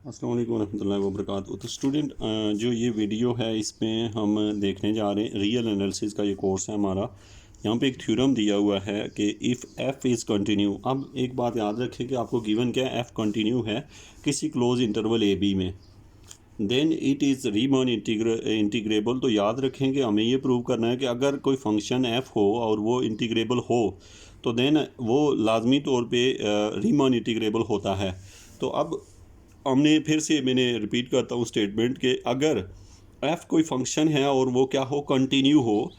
अस्सलाम वालेकुम रहमतुल्लाहि व बरकातुहू। तो स्टूडेंट जो ये वीडियो है इसमें हम देखने जा रहे हैं रियल एनालिसिस का ये कोर्स है हमारा। यहाँ पे एक थ्योरम दिया हुआ है कि इफ़ एफ़ इज़ कंटिन्यू। अब एक बात याद रखें कि आपको गिवन क्या है, एफ़ कंटिन्यू है किसी क्लोज इंटरवल ए बी में, देन इट इज़ रीमन इंटीग्रेबल। तो याद रखें कि हमें ये प्रूव करना है कि अगर कोई फंक्शन एफ़ हो और वो इंटीग्रेबल हो तो देन वो लाजमी तौर पे रीमन इंटीग्रेबल होता है। तो अब मैंने रिपीट करता हूँ स्टेटमेंट कि अगर एफ़ कोई फंक्शन है और वो क्या हो, कंटिन्यू हो,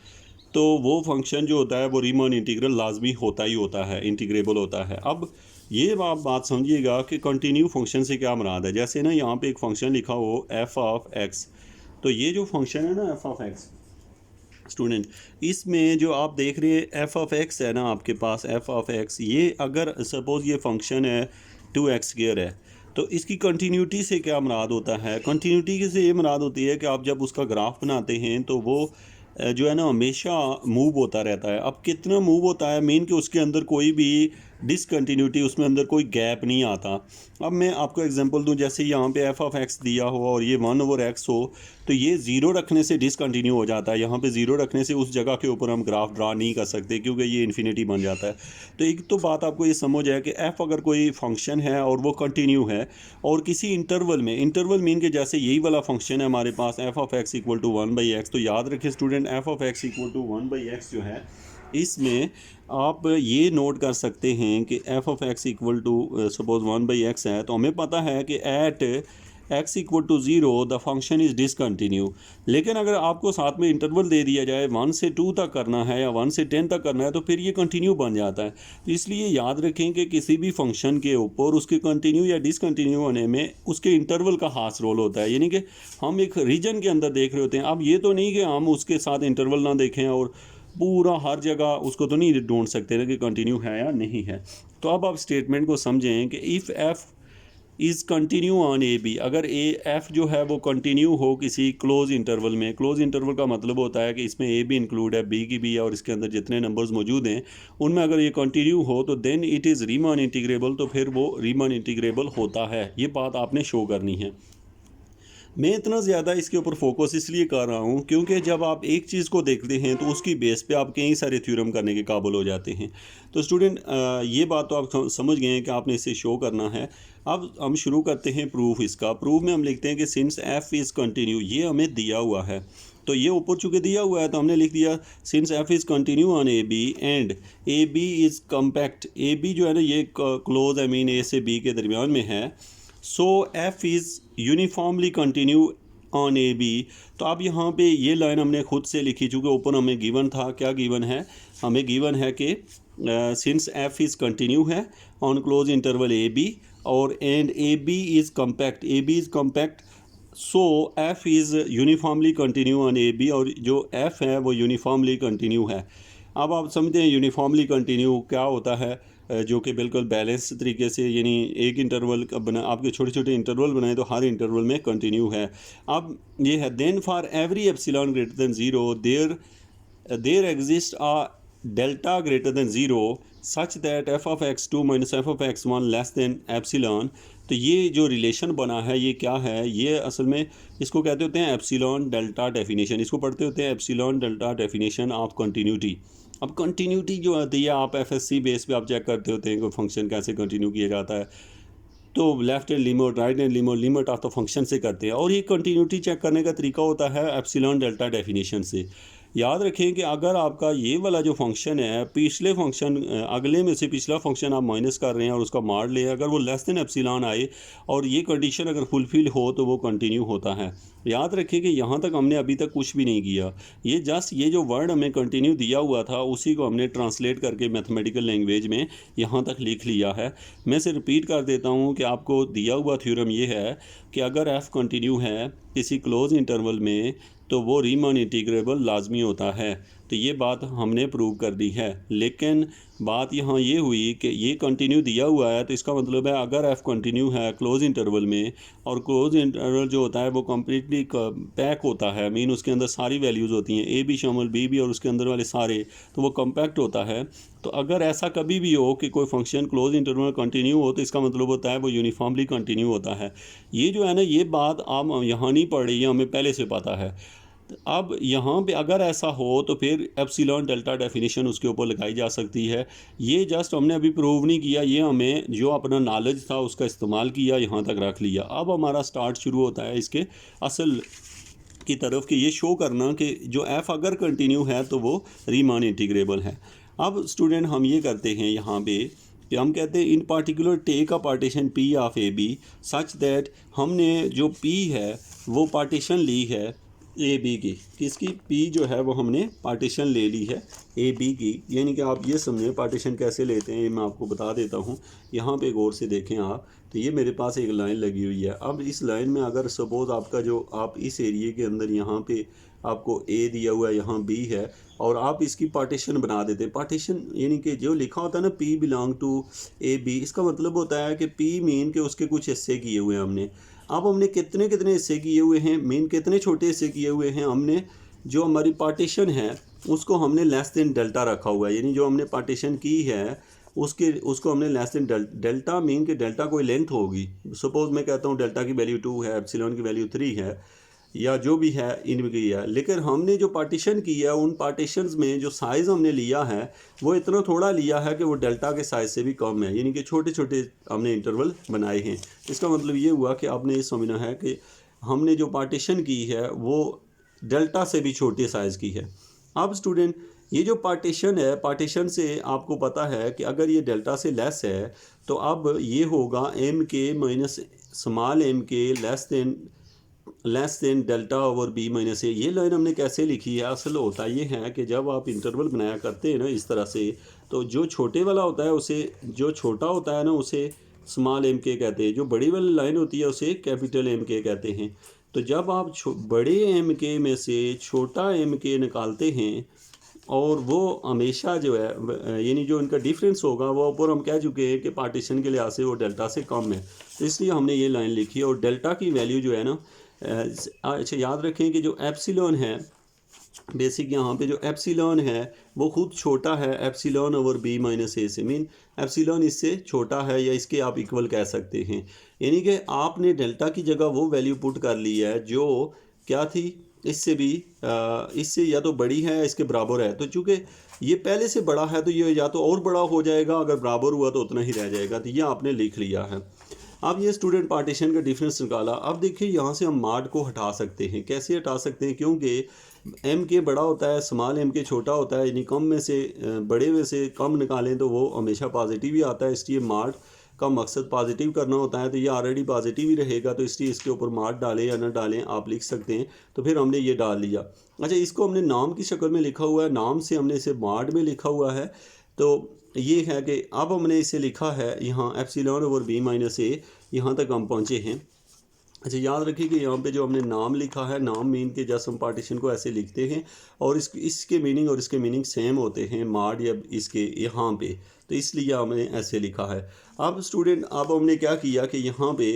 तो वो फंक्शन जो होता है वो रीमन इंटीग्रल लाजमी होता ही होता है, इंटीग्रेबल होता है। अब ये आप बात समझिएगा कि कंटिन्यू फंक्शन से क्या मुराद है। जैसे ना यहाँ पे एक फंक्शन लिखा हो एफ़ ऑफ एक्स, तो ये जो फंक्शन है ना एफ़ ऑफ एक्स स्टूडेंट, इसमें जो आप देख रहे हैं एफ़ ऑफ एक्स है ना आपके पास, एफ़ ऑफ एक्स, ये अगर सपोज़ ये फंक्शन है 2x² है, तो इसकी कंटिन्यूटी से क्या मुराद होता है? कंटिन्यूटी से ये मुराद होती है कि आप जब उसका ग्राफ बनाते हैं तो वो जो है ना हमेशा मूव होता रहता है। अब कितना मूव होता है, मीन कि उसके अंदर कोई भी डिसकंटिन्यूटी, उसमें अंदर कोई गैप नहीं आता। अब मैं आपको एग्जांपल दूं, जैसे यहाँ पे एफ़ ऑफ एक्स दिया हो और ये 1/x हो, तो ये ज़ीरो रखने से डिसकंटिन्यू हो जाता है। यहाँ पे ज़ीरो रखने से उस जगह के ऊपर हम ग्राफ ड्रा नहीं कर सकते क्योंकि ये इन्फिनिटी बन जाता है। तो एक तो बात आपको ये समझ है कि एफ़ अगर कोई फंक्शन है और वो कंटिन्यू है और किसी इंटरवल में, इंटरवल मीन के जैसे यही वाला फंक्शन है हमारे पास F of x equal to 1/x, तो याद रखिए student F of x equal to 1/x जो है, इसमें आप ये नोट कर सकते हैं कि f of x equal to suppose 1/x है, तो हमें पता है कि at x equal to 0 the function is discontinue. लेकिन अगर आपको साथ में इंटरवल दे दिया जाए 1 से 2 तक करना है या 1 से 10 तक करना है, तो फिर ये कंटिन्यू बन जाता है। तो इसलिए याद रखें कि किसी भी फंक्शन के ऊपर उसके कंटिन्यू या डिसकंटिन्यू होने में उसके इंटरवल का खास रोल होता है। यानी कि हम एक रीजन के अंदर देख रहे होते हैं। अब ये तो नहीं कि हम उसके साथ इंटरवल ना देखें और पूरा हर जगह उसको तो नहीं ढूंढ सकते ना कि कंटिन्यू है या नहीं है। तो अब आप स्टेटमेंट को समझें कि if f is continue on A b, अगर एफ़ जो है वो कंटिन्यू हो किसी क्लोज इंटरवल में। क्लोज इंटरवल का मतलब होता है कि इसमें ए भी इंक्लूड है, बी की भी है, और इसके अंदर जितने नंबर्स मौजूद हैं उनमें अगर ये कंटिन्यू हो तो देन इट इज़ रीमन इंटीग्रेबल, तो फिर वो रीमन इंटीग्रेबल होता है। ये बात आपने शो करनी है। मैं इतना ज़्यादा इसके ऊपर फोकस इसलिए कर रहा हूँ क्योंकि जब आप एक चीज़ को देखते हैं तो उसकी बेस पे आप कई सारे थ्योरम करने के काबिल हो जाते हैं। तो स्टूडेंट ये बात तो आप समझ गए हैं कि आपने इसे शो करना है। अब हम शुरू करते हैं प्रूफ इसका। प्रूफ में हम लिखते हैं कि सिंस एफ़ इज़ कंटिन्यू, ये हमें दिया हुआ है, तो ये ऊपर चूँकि दिया हुआ है तो हमने लिख दिया since F is continue on A b and A B is compact. A b जो है ना ये क्लोज आई मीन ए से बी के दरमियान में है। So F is uniformly continuous on A B. तो अब यहाँ पे ये लाइन हमने खुद से लिखी, चूँकि ऊपर हमें गिवन था। क्या गिवन है? हमें गिवन है कि सिंस एफ़ इज़ कंटिन्यू है on close interval A B और and A B is compact, A B is compact, so F is uniformly continuous on A B, और जो एफ़ है वो यूनिफॉर्मली कंटिन्यू है। अब आप समझते हैं यूनिफॉर्मली कंटिन्यू क्या होता है, जो कि बिल्कुल बैलेंस तरीके से, यानी एक इंटरवल का बना, आपके छोटे छोटे इंटरवल बनाए तो हर इंटरवल में कंटिन्यू है। अब ये है then for every epsilon greater than zero there exist a delta greater than zero such that f of x two minus f of x one less than epsilon. तो ये जो रिलेशन बना है ये क्या है? ये असल में इसको कहते होते हैं एप्सिलॉन डेल्टा डेफिनेशन। इसको पढ़ते होते हैं epsilon delta definition of continuity. अब कंटिन्यूटी जो आती है आप एफएससी बेस पे आप चेक करते होते हैं कि फंक्शन कैसे कंटिन्यू किया जाता है, तो left hand limit, right hand limit, limit of the function से करते हैं। और ये कंटिन्यूटी चेक करने का तरीका होता है एप्सिलॉन डेल्टा डेफिनेशन से। याद रखें कि अगर आपका ये वाला जो फंक्शन है, पिछले फंक्शन अगले में से पिछला फंक्शन आप माइनस कर रहे हैं और उसका मार ले, अगर वो लेस देन एप्सिलॉन आए और ये कंडीशन अगर फुलफिल हो तो वो कंटिन्यू होता है। याद रखें कि यहाँ तक हमने अभी तक कुछ भी नहीं किया, ये जस्ट ये जो वर्ड हमें कंटिन्यू दिया हुआ था उसी को हमने ट्रांसलेट करके मैथमेटिकल लैंग्वेज में यहाँ तक लिख लिया है। मैं इसे रिपीट कर देता हूँ कि आपको दिया हुआ थ्योरम ये है कि अगर एफ़ कंटिन्यू है किसी क्लोज इंटरवल में तो वो रीमन इंटीग्रेबल लाजमी होता है। तो ये बात हमने प्रूव कर दी है। लेकिन बात यहाँ ये हुई कि ये कंटिन्यू दिया हुआ है, तो इसका मतलब है अगर एफ़ कंटिन्यू है क्लोज इंटरवल में, और क्लोज इंटरवल जो होता है वो कम्प्लीटली पैक होता है, मीन उसके अंदर सारी वैल्यूज़ होती हैं, ए भी शामिल बी भी और उसके अंदर वाले सारे, तो वो कम्पैक्ट होता है। तो अगर ऐसा कभी भी हो कि कोई फंक्शन क्लोज इंटरवल कंटिन्यू हो, तो इसका मतलब होता है वो यूनिफॉर्मली कंटिन्यू होता है। ये जो है ना, ये बात आप यहाँ नहीं पढ़ रही है, हमें पहले से पता है। अब यहाँ पे अगर ऐसा हो तो फिर एप्सिलॉन डेल्टा डेफिनेशन उसके ऊपर लगाई जा सकती है। ये जस्ट हमने अभी प्रूव नहीं किया, ये हमें जो अपना नॉलेज था उसका इस्तेमाल किया, यहाँ तक रख लिया। अब हमारा स्टार्ट शुरू होता है इसके असल की तरफ कि ये शो करना कि जो एफ़ अगर कंटिन्यू है तो वो रीमान इंटीग्रेबल है। अब स्टूडेंट हम ये करते हैं यहाँ पे कि हम कहते हैं in particular take a partition P of a b such that हमने जो पी है वो पार्टीशन ली है ए बी की, किसकी, पी जो है वो हमने पार्टीशन ले ली है ए बी की। यानी कि आप ये समझें पार्टीशन कैसे लेते हैं, ये मैं आपको बता देता हूँ। यहाँ पे गौर से देखें आप, तो ये मेरे पास एक लाइन लगी हुई है। अब इस लाइन में अगर सपोज़ आपका जो आप इस एरिए के अंदर यहाँ पे आपको ए दिया हुआ है, यहाँ बी है, और आप इसकी पार्टीशन बना देते हैं। पार्टीशन यानी कि जो लिखा होता है ना P belong to a b, इसका मतलब होता है कि पी मीन के उसके कुछ हिस्से किए हुए हैं हमने। अब हमने कितने कितने हिस्से किए हुए हैं, मीन कितने छोटे हिस्से किए हुए हैं हमने, जो हमारी पार्टीशन है उसको हमने लेस देन डेल्टा रखा हुआ है। यानी जो हमने पार्टीशन की है उसको हमने लेस देन डेल्टा मीन कि डेल्टा कोई लेंथ होगी। सपोज़ मैं कहता हूँ डेल्टा की वैल्यू 2 है, एप्सिलॉन की वैल्यू 3 है, या जो भी है इनकी है। लेकिन हमने जो पार्टीशन किया है उन पार्टीशंस में जो साइज़ हमने लिया है वो इतना थोड़ा लिया है कि वो डेल्टा के साइज़ से भी कम है, यानी कि छोटे छोटे हमने इंटरवल बनाए हैं। इसका मतलब ये हुआ कि आपने ये समझना है कि हमने जो पार्टीशन की है वो डेल्टा से भी छोटे साइज़ की है। अब स्टूडेंट ये जो पार्टीशन है, पार्टीशन से आपको पता है कि अगर ये डेल्टा से लेस है तो अब ये होगा M K minus small M K less than delta over B minus A. ये लाइन हमने कैसे लिखी है, असल होता ये है कि जब आप इंटरवल बनाया करते हैं ना इस तरह से, तो जो छोटे वाला होता है उसे, जो छोटा होता है ना उसे स्मॉल एम के कहते हैं, जो बड़ी वाली लाइन होती है उसे कैपिटल एम के कहते हैं। तो जब आप बड़े एम के में से छोटा एम के निकालते हैं और वो हमेशा जो है यानी जो इनका डिफरेंस होगा वो ऊपर हम कह चुके हैं कि पार्टीशन के लिहाज से वो डेल्टा से कम है, तो इसलिए हमने ये लाइन लिखी है। और डेल्टा की वैल्यू जो है ना, अच्छा याद रखें कि जो एप्सिलॉन है, बेसिक यहाँ पे जो एप्सिलॉन है वो खुद छोटा है एप्सिलॉन ओवर बी माइनस ए से, मीन एप्सिलॉन इससे छोटा है या इसके आप इक्वल कह सकते हैं। यानी कि आपने डेल्टा की जगह वो वैल्यू पुट कर ली है जो क्या थी, इससे भी इससे या तो बड़ी है या इसके बराबर है। तो चूँकि ये पहले से बड़ा है तो ये या तो और बड़ा हो जाएगा, अगर बराबर हुआ तो उतना ही रह जाएगा। तो ये आपने लिख लिया है। अब ये स्टूडेंट पार्टीशन का डिफरेंस निकाला। अब देखिए यहाँ से हम माड को हटा सकते हैं। कैसे हटा सकते हैं, क्योंकि एम के बड़ा होता है, स्मॉल एम के छोटा होता है, यानी कम में से बड़े में से कम निकालें तो वो हमेशा पॉजिटिव ही आता है। इसलिए माड का मकसद पॉजिटिव करना होता है, तो ये ऑलरेडी पॉजिटिव ही रहेगा, तो इसलिए इसके ऊपर माड डालें या ना डालें आप लिख सकते हैं। तो फिर हमने ये डाल लिया। अच्छा, इसको हमने नाम की शक्ल में लिखा हुआ है, नाम से हमने इसे माड में लिखा हुआ है। तो ये है कि अब हमने इसे लिखा है यहाँ एप्सिलॉन ओवर बी माइनस ए, यहाँ तक हम पहुँचे हैं। अच्छा, याद रखिए कि यहाँ पे जो हमने नाम लिखा है, नाम मीन के जस्ट हम पार्टीशन को ऐसे लिखते हैं और इसके मीनिंग और इसके मीनिंग सेम होते हैं, माड या इसके यहाँ पे, तो इसलिए हमने ऐसे लिखा है। अब स्टूडेंट अब हमने क्या किया कि यहाँ पे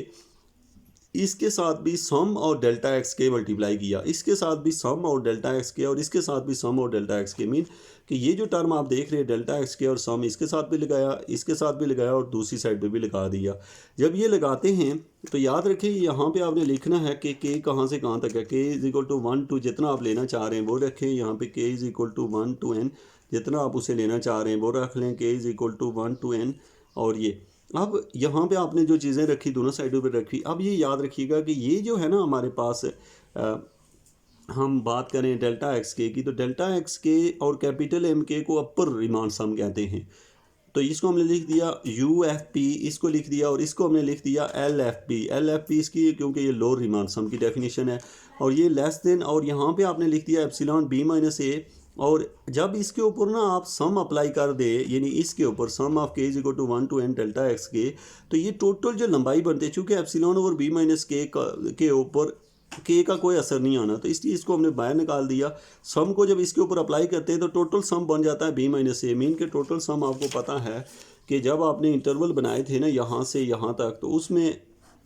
इसके साथ भी सम और डेल्टा एक्स के मल्टीप्लाई किया, इसके साथ भी सम और डेल्टा एक्स के, और इसके साथ भी सम और डेल्टा एक्स के। मीन कि ये जो टर्म आप देख रहे हैं डेल्टा एक्स के और सम, इसके साथ भी लगाया, इसके साथ भी लगाया और दूसरी साइड पे भी लगा दिया। जब ये लगाते हैं तो याद रखिए यहाँ पे आपने लिखना है कि के कहाँ से कहाँ तक है। के इज़ इक्वल टू 1 to जितना आप लेना चाह रहे हैं वो रखें। यहाँ पे k is equal to 1 to n, जितना आप उसे लेना चाह रहे हैं वो रख लें। K is equal to 1 to n। और ये अब यहाँ पे आपने जो चीज़ें रखी दोनों साइडों पे रखी। अब ये याद रखिएगा कि ये जो है ना हमारे पास हम बात करें डेल्टा एक्स के की, तो डेल्टा एक्स के और कैपिटल एम के को अपर रिमान सम कहते हैं। तो इसको हमने लिख दिया यू एफ पी, इसको लिख दिया, और इसको हमने लिख दिया L F P. L F P इसकी क्योंकि ये लोअर रिमान सम की डेफिनेशन है, और ये लेस देन, और यहाँ पे आपने लिख दिया एप्सिलॉन बी माइनस ए। और जब इसके ऊपर ना आप सम अप्लाई कर दे, यानी इसके ऊपर sum of k is equal to 1 to n delta x k, तो ये टोटल जो लंबाई बनते हैं, चूँकि एप्सिलॉन ओवर बी माइनस के ऊपर के का कोई असर नहीं आना, तो इसलिए इसको हमने बाहर निकाल दिया। सम को जब इसके ऊपर अप्लाई करते हैं तो टोटल सम बन जाता है बी माइनस ए। मीन के टोटल सम आपको पता है कि जब आपने इंटरवल बनाए थे ना यहाँ से यहाँ तक, तो उसमें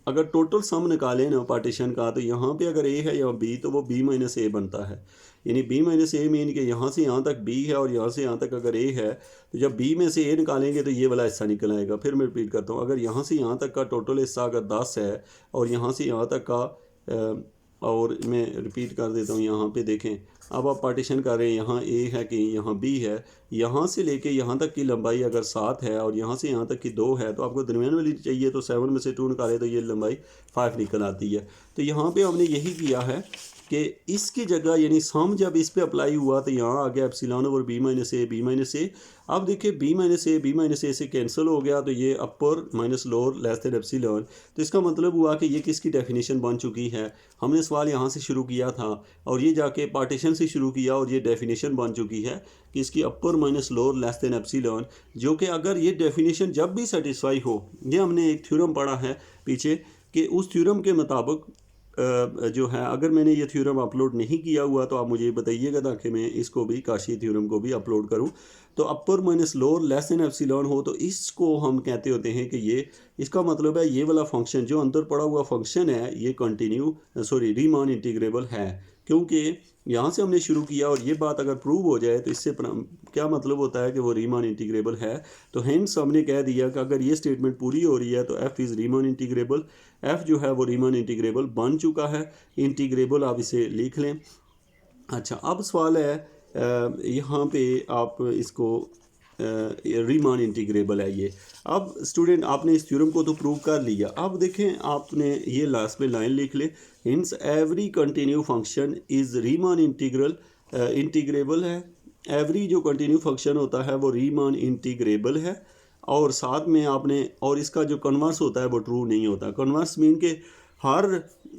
अगर टोटल सम निकालें ना पार्टीशन का, तो यहाँ पे अगर ए है या बी, तो वो बी माइनस ए बनता है। यानी बी माइनस ए मीन कि यहाँ से यहाँ तक बी है और यहाँ से यहाँ तक अगर ए है, तो जब बी में से ए निकालेंगे तो ये वाला हिस्सा निकल आएगा। फिर मैं रिपीट करता हूँ, अगर यहाँ से यहाँ तक का टोटल हिस्सा अगर 10 है और यहाँ से यहाँ तक का और मैं रिपीट कर देता हूँ, यहाँ पे देखें, अब आप पार्टीशन कर रहे हैं, यहाँ ए है कि यहाँ बी है, यहाँ से लेके यहाँ तक की लंबाई अगर 7 है और यहाँ से यहाँ तक की 2 है, तो आपको दरमियान वाली चाहिए, तो 7 में से 2 निकाले तो ये लंबाई 5 निकल आती है। तो यहाँ पे हमने यही किया है कि इसकी जगह यानी सम जब इस पे अप्लाई हुआ तो यहाँ आ गया एप्सिलॉन ओवर बी माइनस ए, बी माइनस ए। अब देखिए बी माइनस ए से कैंसिल हो गया, तो ये अपर minus lower less than epsilon. तो इसका मतलब हुआ कि ये किसकी डेफिनेशन बन चुकी है। हमने सवाल यहाँ से शुरू किया था और ये जाके पार्टीशन से शुरू किया और ये डेफिनेशन बन चुकी है कि इसकी अपर minus lower less than epsilon, जो कि अगर ये डेफिनेशन जब भी सेटिस्फाई हो, ये हमने एक थ्योरम पढ़ा है पीछे कि उस थ्योरम के मुताबिक जो है, अगर मैंने ये थ्योरम अपलोड नहीं किया हुआ तो आप मुझे बताइएगा ताकि मैं इसको भी, काशी थ्योरम को भी अपलोड करूं। तो अपर minus lower less than epsilon हो, तो इसको हम कहते होते हैं कि ये, इसका मतलब है ये वाला फंक्शन जो अंदर पड़ा हुआ फंक्शन है ये रीमान इंटीग्रेबल है। क्योंकि यहाँ से हमने शुरू किया और ये बात अगर प्रूव हो जाए तो इससे क्या मतलब होता है कि वो रीमान इंटीग्रेबल है। तो हेंस हमने कह दिया कि अगर ये स्टेटमेंट पूरी हो रही है तो F is Riemann integrable. F जो है वो रीमान इंटीग्रेबल बन चुका है, इंटीग्रेबल आप इसे लिख लें। अच्छा, अब सवाल है यहाँ पे आप इसको रीमान इंटीग्रेबल है ये। अब स्टूडेंट आपने इस थ्योरम को तो प्रूव कर लिया। अब देखें आपने ये लास्ट में लाइन लिख ले, hints every continue function is Riemann integrable है। एवरी जो कंटिन्यू फंक्शन होता है वो रीमान इंटीग्रेबल है। और साथ में आपने, और इसका जो कन्वर्स होता है वो ट्रू नहीं होता। कन्वर्स मीन के हर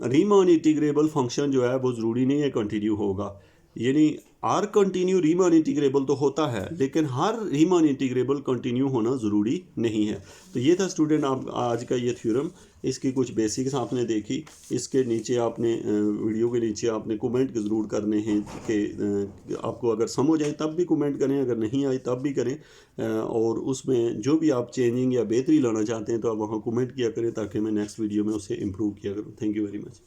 रीमान इंटीग्रेबल फंक्शन जो है वो ज़रूरी नहीं है कंटिन्यू होगा। यानी हर कंटिन्यू रीमान इंटीग्रेबल तो होता है, लेकिन हर रीमान इंटीग्रेबल कंटिन्यू होना ज़रूरी नहीं है। तो ये था स्टूडेंट आप आज का ये थ्योरम। इसकी कुछ बेसिक्स आपने देखी। इसके नीचे आपने वीडियो के नीचे आपने कमेंट ज़रूर करने हैं कि आपको अगर समझ आए तब भी कमेंट करें, अगर नहीं आए तब भी करें। और उसमें जो भी आप चेंजिंग या बेहतरी लाना चाहते हैं तो आप वहाँ कमेंट किया करें ताकि मैं नेक्स्ट वीडियो में उसे इम्प्रूव किया करूँ। Thank you very much.